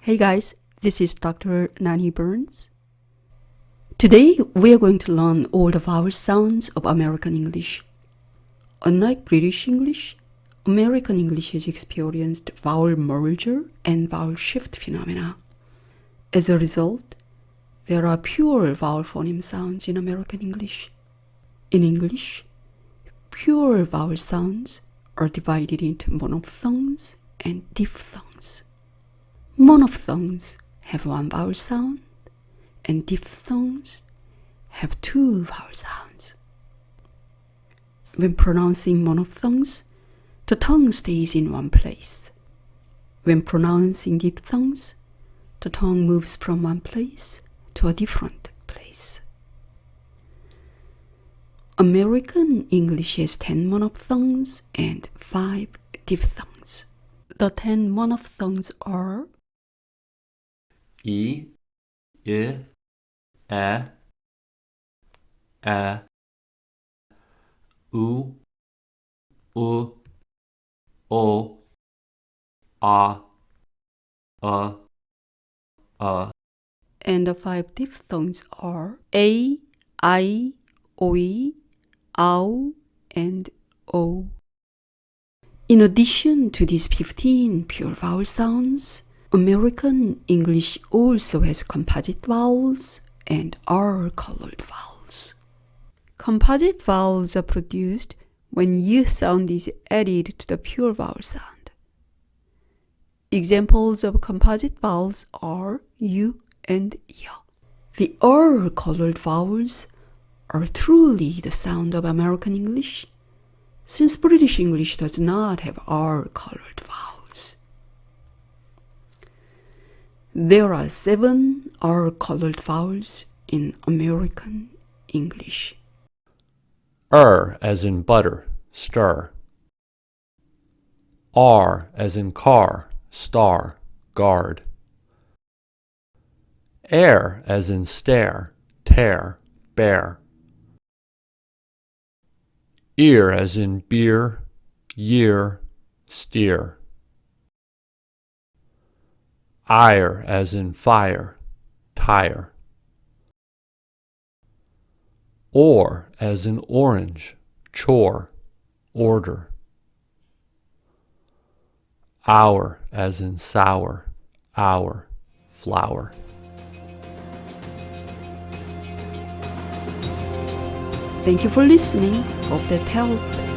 Hey guys, this is Dr. Nani Burns. Today we are going to learn all the vowel sounds of American English. Unlike British English, American English has experienced vowel merger and vowel shift phenomena. As a result, there are pure vowel phoneme sounds in American English. In English, pure vowel sounds are divided into monophthongs and diphthongs. Monophthongs have one vowel sound, and diphthongs have two vowel sounds. When pronouncing monophthongs, the tongue stays in one place. When pronouncing diphthongs, the tongue moves from one place to a different place. American English has 10 monophthongs and 5 diphthongs. The 10 monophthongs are I, I, U, O, and the 5 diphthongs are A, I, Oi, Ow, and O. In addition to these 15 pure vowel sounds, American English also has composite vowels and R-colored vowels. Composite vowels are produced when Y sound is added to the pure vowel sound. Examples of composite vowels are U and Y. The R-colored vowels are truly the sound of American English, since British English does not have R-colored vowels. There are 7 R-colored vowels in American English. as in butter, stir. R as in car, star, guard. Air as in stare, tear, bear. Ear as in beer, year, steer. Ire as in fire, tire. Or as in orange, chore, order. Hour as in sour, hour, flower. Thank you for listening. Hope that helped.